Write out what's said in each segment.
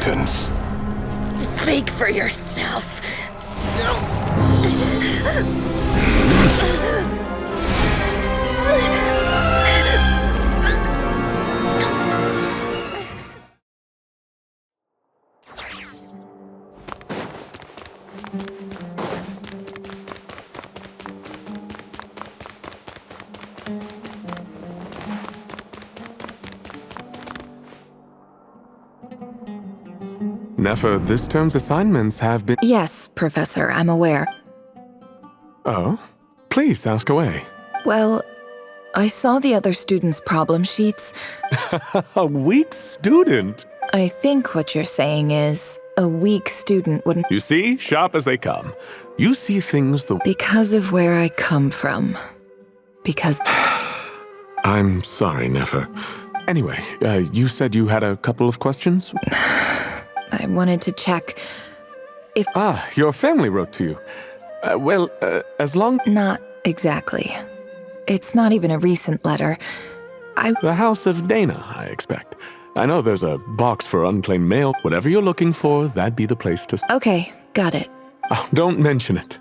sentence. Speak for yourself. Nefer, this term's assignments have been— Yes, Professor, I'm aware. Oh? Please ask away. Well, I saw the other students' problem sheets. A weak student? I think what you're saying is, a weak student wouldn't— You see, sharp as they come. You see things the— Because of where I come from. Because— I'm sorry, Nefer. Anyway, you said you had a couple of questions? I wanted to check if— your family wrote to you. As long— Not exactly. It's not even a recent letter. The House of Dana, I expect. I know there's a box for unclaimed mail. Whatever you're looking for, that'd be the place to— Okay, got it. Oh, don't mention it.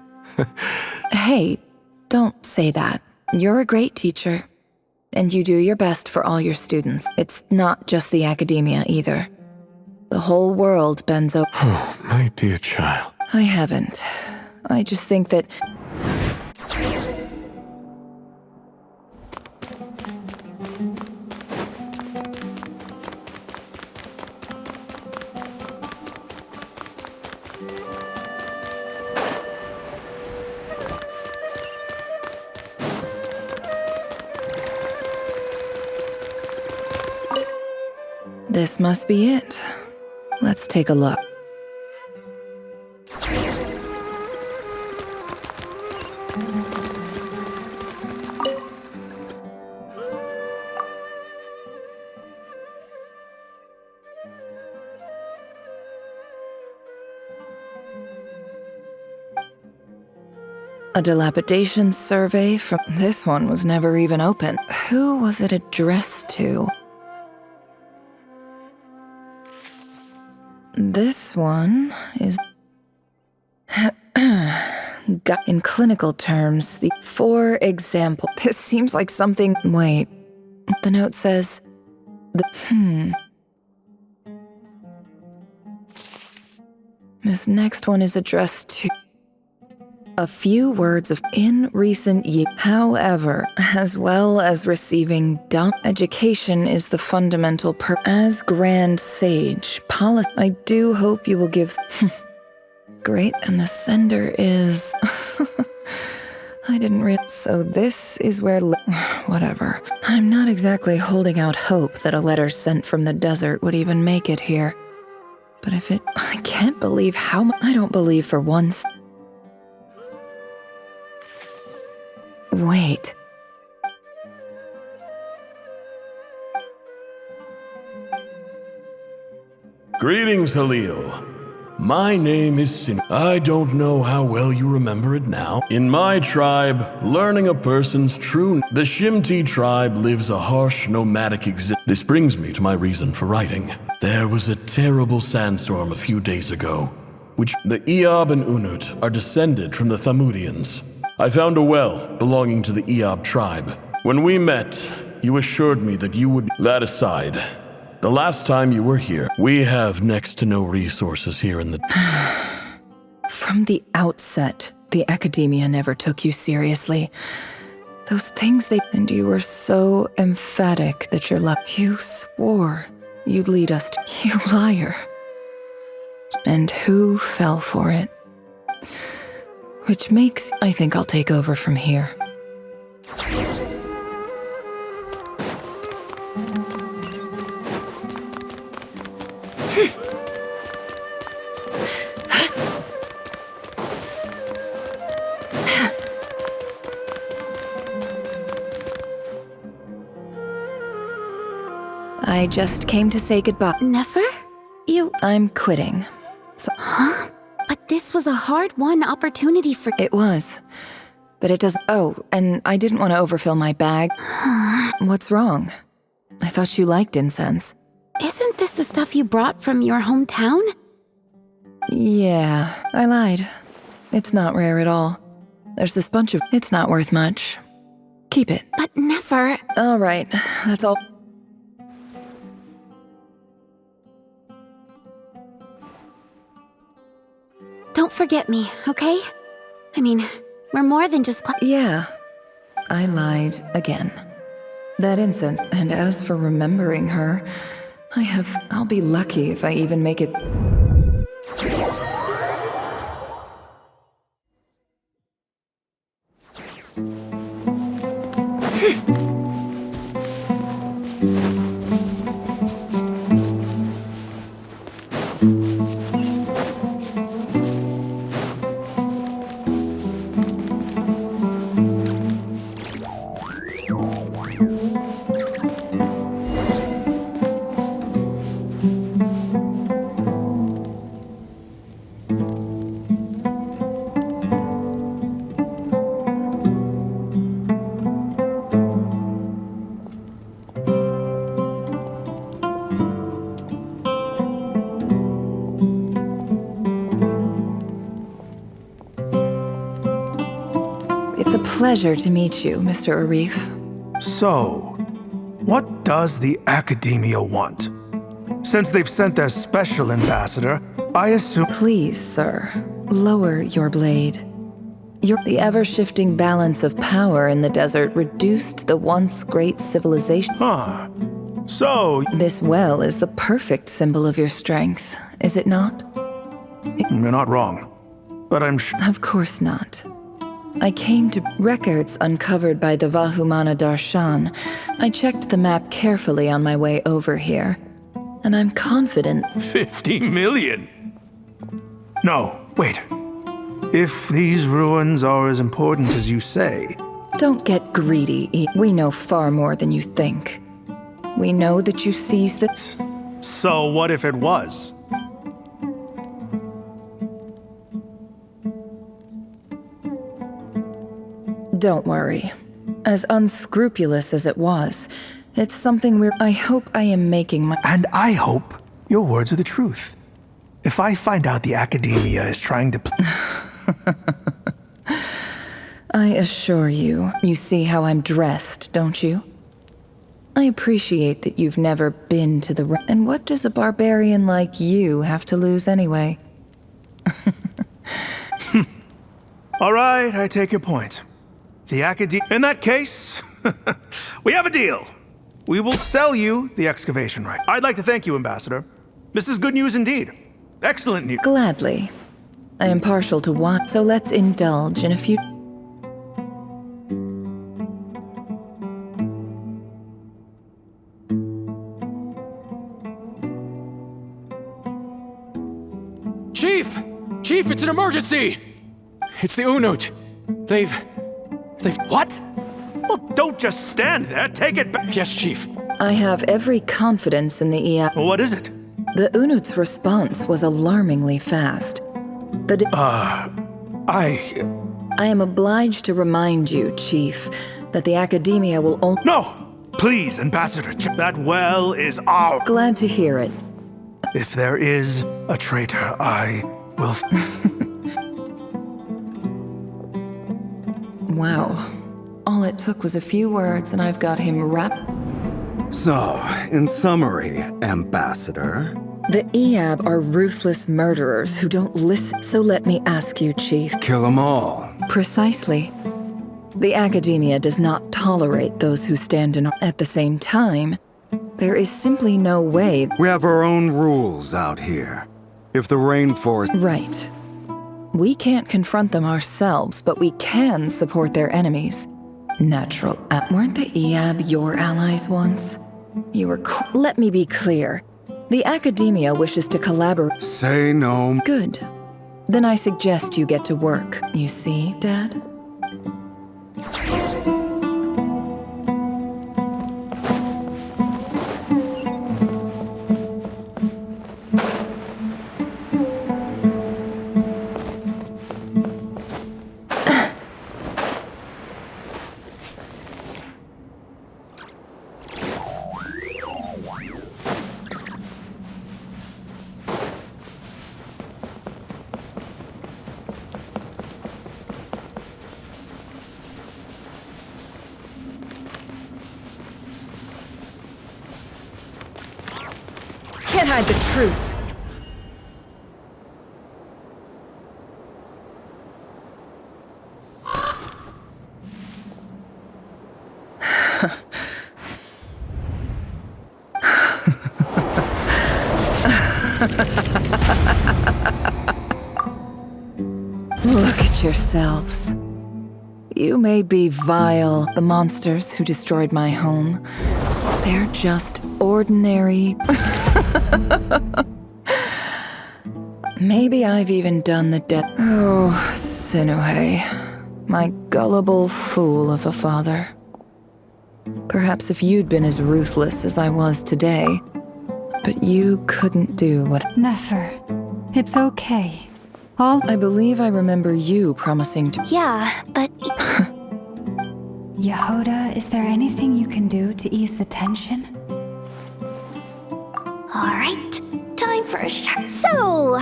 Hey, don't say that. You're a great teacher, and you do your best for all your students. It's not just the academia either. The whole world bends over— Oh, my dear child. I haven't. I just think that— This must be it. Let's take a look. A dilapidation survey from— This one was never even open. Who was it addressed to? This one is— In clinical terms, for example, this seems like something— Wait, the note says— This next one is addressed to— A few words of— In recent years. However, as well as receiving education is the fundamental as grand sage, policy. I do hope you will give— Great, and the sender is— I didn't realize— So this is where— Whatever. I'm not exactly holding out hope that a letter sent from the desert would even make it here. But if it— I can't believe how much— I don't believe for once— Wait. Greetings, Halil. My name is Sin. I don't know how well you remember it now. In my tribe, learning a person's true— The Shimti tribe lives a harsh, nomadic existence. This brings me to my reason for writing. There was a terrible sandstorm a few days ago, which— The Eob and Unut are descended from the Thamudians. I found a well belonging to the Eob tribe. When we met, you assured me that you would— That aside, the last time you were here, we have next to no resources here in the— From the outset, the academia never took you seriously. Those things they— And you were so emphatic that your luck— You swore you'd lead us to— You liar. And who fell for it? Which makes— I think I'll take over from here. I just came to say goodbye. Nefer? I'm quitting. So— Huh? But this was a hard-won opportunity for— It was. But it doesn't— Oh, and I didn't want to overfill my bag. What's wrong? I thought you liked incense. Isn't this the stuff you brought from your hometown? Yeah, I lied. It's not rare at all. There's this bunch of... It's not worth much. Keep it. But Nefer... All right, that's all. Don't forget me, okay? I mean, we're more than just... Yeah, I lied again. That incense, and as for remembering her, I'll be lucky if I even make it... It's a pleasure to meet you, Mr. Arif. So, what does the Academia want? Since they've sent their special ambassador, I assume... Please, sir, lower your blade. The ever-shifting balance of power in the desert reduced the once great civilization. Huh. So... This well is the perfect symbol of your strength, is it not? You're not wrong. But I'm sure... Of course not. I came to records uncovered by the Vahumana Darshan. I checked the map carefully on my way over here, and I'm confident... 50 million? No, wait. If these ruins are as important as you say... Don't get greedy. We know far more than you think. We know that you seized the... So what if it was? Don't worry. As unscrupulous as it was, it's something I hope I am making my... And I hope your words are the truth. If I find out the Academia is trying to... I assure you, you see how I'm dressed, don't you? I appreciate that you've never been to the... And what does a barbarian like you have to lose anyway? All right, I take your point. The Academia... In that case, we have a deal. We will sell you the excavation right. I'd like to thank you, Ambassador. This is good news indeed. Excellent news. Gladly. I am partial to wine, so let's indulge in a few... Chief! Chief, it's an emergency! It's the Unut. They've... What? Well, don't just stand there. Take it back. Yes, Chief. I have every confidence in the EA... What is it? The Unut's response was alarmingly fast. I am obliged to remind you, Chief, that the Academia will only... No! Please, Ambassador, that well is ours. Glad to hear it. If there is a traitor, I will... Wow. All it took was a few words and I've got him wrapped... So, in summary, Ambassador... The Eab are ruthless murderers who don't listen. So let me ask you, Chief. Kill them all. Precisely. The Academia does not tolerate those who stand in... At the same time, there is simply no way... We have our own rules out here. If the rainforest... Right. We can't confront them ourselves, but we can support their enemies. Natural. Weren't the Eab your allies once? You were Let me be clear. The Academia wishes to collaborate. Say no. Good. Then I suggest you get to work. You see, Dad? hide the truth. Look at yourselves. You may be vile, the monsters who destroyed my home. They're just ordinary. Maybe I've even done the death. Oh, Sinuhe, my gullible fool of a father. Perhaps if you'd been as ruthless as I was today, but you couldn't do what— Nefer, it's okay. I believe I remember you promising to— Yeah, but... Yehuda, is there anything you can do to ease the tension? Alright, time for a shot. So,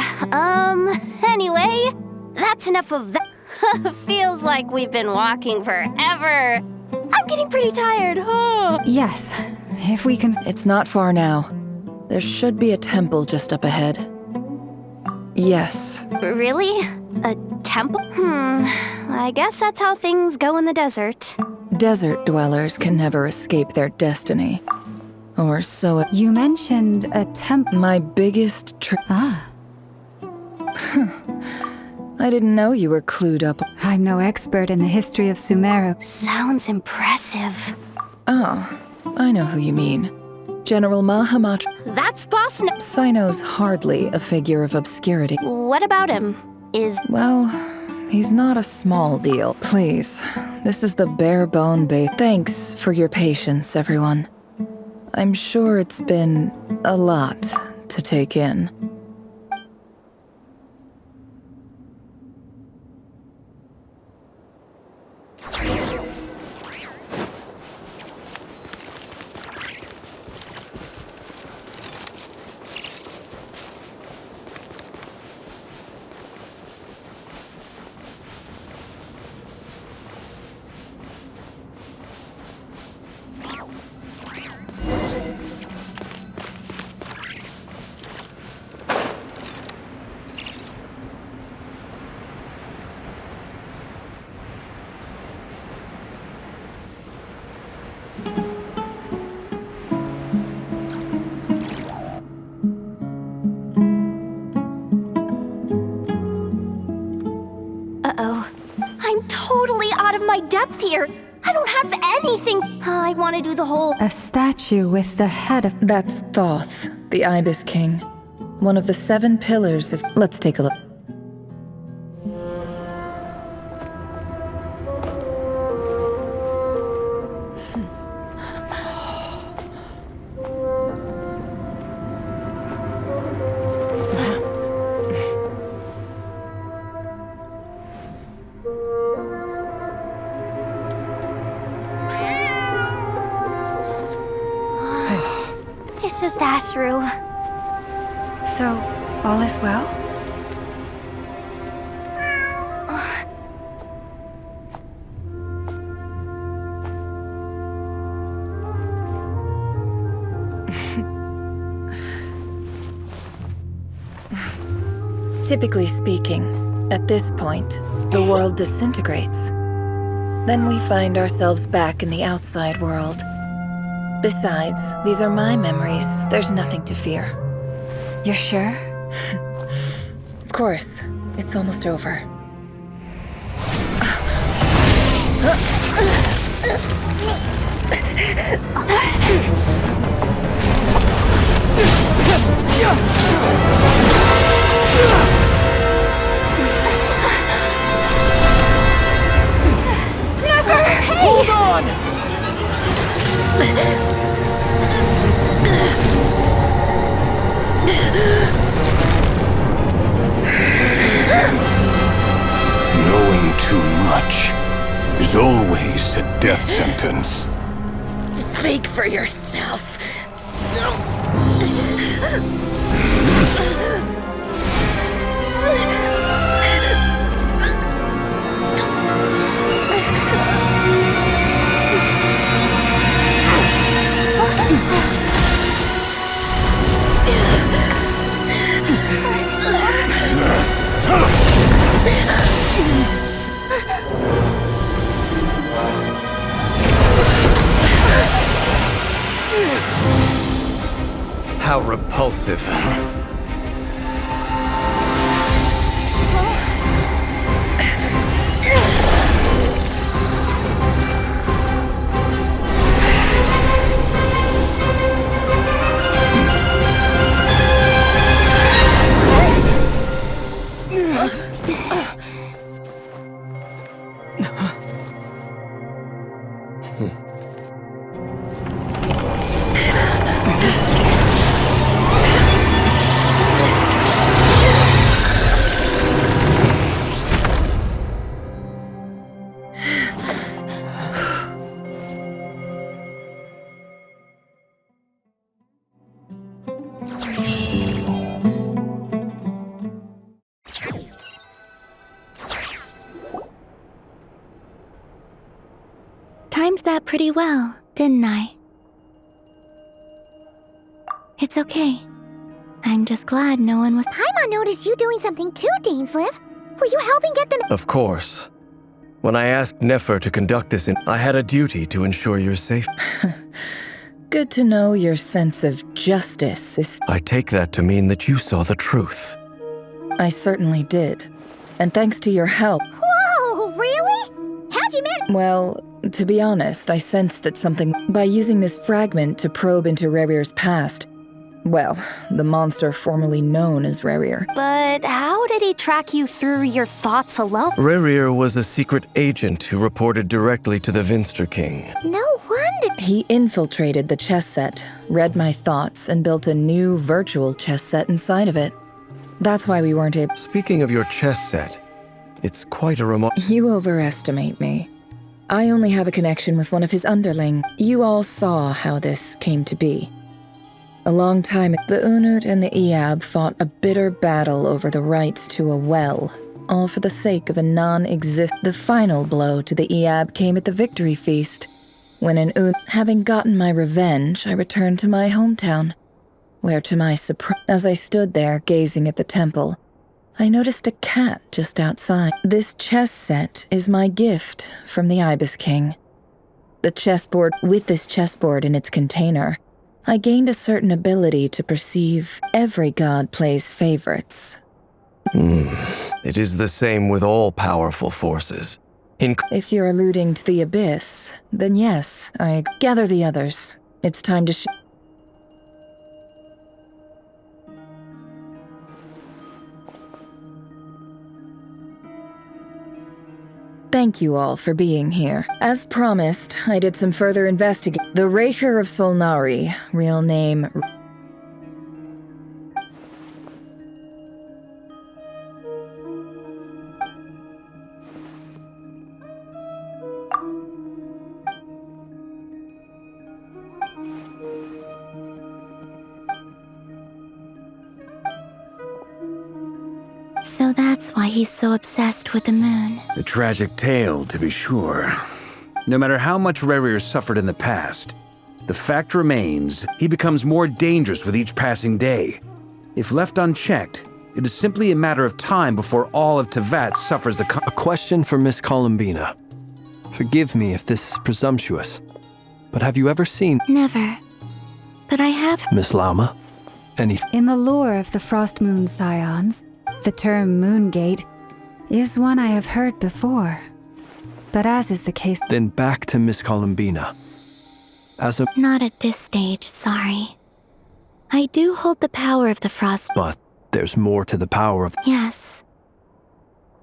anyway, that's enough of that. Feels like we've been walking forever. I'm getting pretty tired. Yes, if we can... It's not far now. There should be a temple just up ahead. Yes. Really? A temple? I guess that's how things go in the desert. Desert dwellers can never escape their destiny. Or so it— You mentioned a temple. My biggest Ah. I didn't know you were clued up. I'm no expert in the history of Sumeru. Sounds impressive. Oh, I know who you mean. General Mahamatra. That's Boss Sino's hardly a figure of obscurity. What about him? Well, he's not a small deal. Please, this is the bare-bone base. Thanks for your patience, everyone. I'm sure it's been a lot to take in. Uh-oh. I'm totally out of my depth here. I don't have anything. I want to do the whole... A statue with the head of... That's Thoth, the Ibis King. One of the 7 pillars of... Let's take a look. It's just Ashru. So, all is well? Typically speaking, at this point, the world disintegrates. Then we find ourselves back in the outside world. Besides, these are my memories. There's nothing to fear. You're sure? Of course. It's almost over. Hold on! Knowing too much is always a death sentence. Speak for yourself. How repulsive. Timed that pretty well, didn't I? It's okay. I'm just glad no one was— Paimon noticed you doing something too, Dainsleif. Were you helping get them— Of course. When I asked Nefer to conduct this, I had a duty to ensure your safety. Good to know your sense of justice is— I take that to mean that you saw the truth. I certainly did. And thanks to your help— Whoa, really? How'd you manage— Well, to be honest, I sensed that something— By using this fragment to probe into Rerir's past. Well, the monster formerly known as Rerir. But how did he track you through your thoughts alone? Rerir was a secret agent who reported directly to the Vinster King. No wonder— He infiltrated the chess set, read my thoughts, and built a new virtual chess set inside of it. That's why we weren't able— Speaking of your chess set, it's quite a You overestimate me. I only have a connection with one of his underling. You all saw how this came to be. A long time, the Unut and the Eab fought a bitter battle over the rights to a well, all for the sake of a non-exist— The final blow to the Eab came at the victory feast, when an Having gotten my revenge, I returned to my hometown, where to my surprise, as I stood there gazing at the temple, I noticed a cat just outside. This chess set is my gift from the Ibis King. With this chessboard in its container, I gained a certain ability to perceive every god plays favorites. It is the same with all powerful forces. If you're alluding to the Abyss, then yes, I gather the others. It's time to Thank you all for being here. As promised, I did some further investigating. The Rerir of Solnari, real name— So that's why he's so obsessed with the moon. A tragic tale, to be sure. No matter how much Rerir suffered in the past, the fact remains he becomes more dangerous with each passing day. If left unchecked, it is simply a matter of time before all of Tevat suffers the— A question for Miss Columbina. Forgive me if this is presumptuous, but have you ever seen— Never. But I have— Miss Lauma? Anything— In the lore of the Frost Moon Scions, the term Moongate is one I have heard before. But as is the case— Then back to Miss Columbina. As a— Not at this stage, sorry. I do hold the power of the Frost— But there's more to the power of— Yes.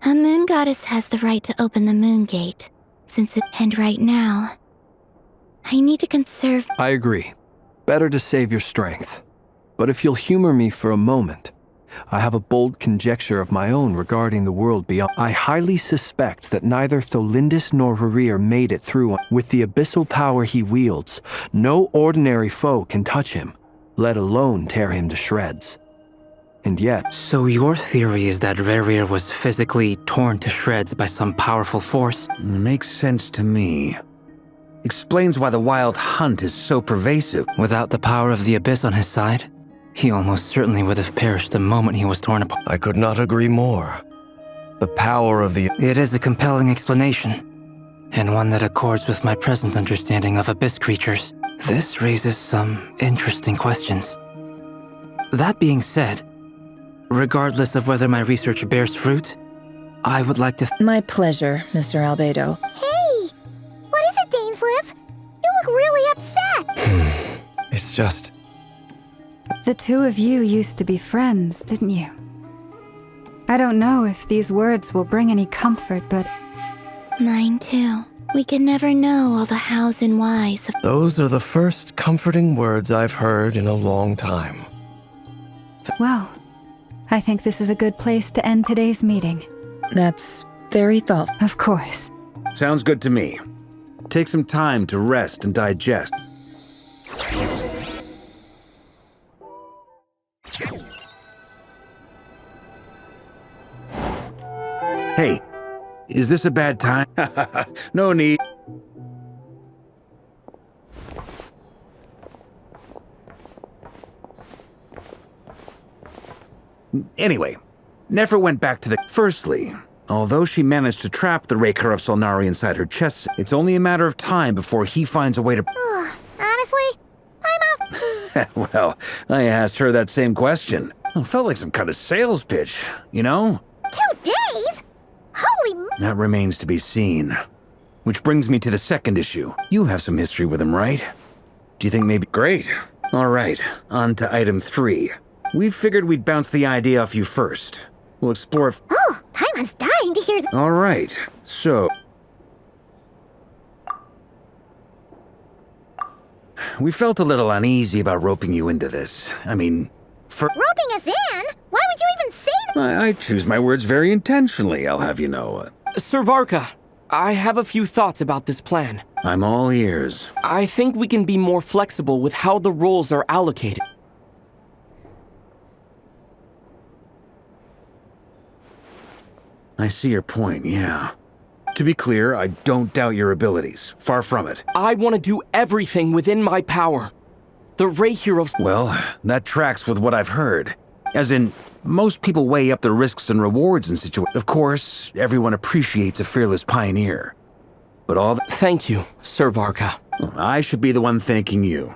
A moon goddess has the right to open the Moongate, since it— And right now, I need to conserve— I agree. Better to save your strength. But if you'll humor me for a moment, I have a bold conjecture of my own regarding the world beyond. I highly suspect that neither Tholindis nor Rerir made it through. With the abyssal power he wields, no ordinary foe can touch him, let alone tear him to shreds. And yet— So your theory is that Rerir was physically torn to shreds by some powerful force? Makes sense to me. Explains why the Wild Hunt is so pervasive. Without the power of the Abyss on his side, he almost certainly would have perished the moment he was torn apart. I could not agree more. The power of the— It is a compelling explanation, and one that accords with my present understanding of Abyss creatures. This raises some interesting questions. That being said, regardless of whether my research bears fruit, I would like to... My pleasure, Mr. Albedo. Hey! What is it, Dainsleif? You look really upset! It's just... The two of you used to be friends, didn't you? I don't know if these words will bring any comfort, but... Mine too. We can never know all the hows and whys of... Those are the first comforting words I've heard in a long time. Well, I think this is a good place to end today's meeting. That's very thoughtful. Of course. Sounds good to me. Take some time to rest and digest. Hey, is this a bad time? No need. Anyway, Nefer went back to the... Firstly, although she managed to trap the Raker of Solnari inside her chest, it's only a matter of time before he finds a way to... Honestly, I'm up. Well, I asked her that same question. It felt like some kind of sales pitch, you know? 2 days? Holy... That remains to be seen. Which brings me to the second issue. You have some history with him, right? Do you think maybe... Great. All right, on to item 3. We figured we'd bounce the idea off you first. We'll explore if... Oh, Paimon's dying to hear... All right, so... We felt a little uneasy about roping you into this. I mean, Roping us in? Why would you even say that? I choose my words very intentionally, I'll have you know. Sir Varka, I have a few thoughts about this plan. I'm all ears. I think we can be more flexible with how the roles are allocated. I see your point, yeah. To be clear, I don't doubt your abilities. Far from it. I want to do everything within my power. The Ray Heroes... Well, that tracks with what I've heard. As in, most people weigh up the risks and rewards in situations. Of course, everyone appreciates a fearless pioneer. But all Thank you, Sir Varka. I should be the one thanking you.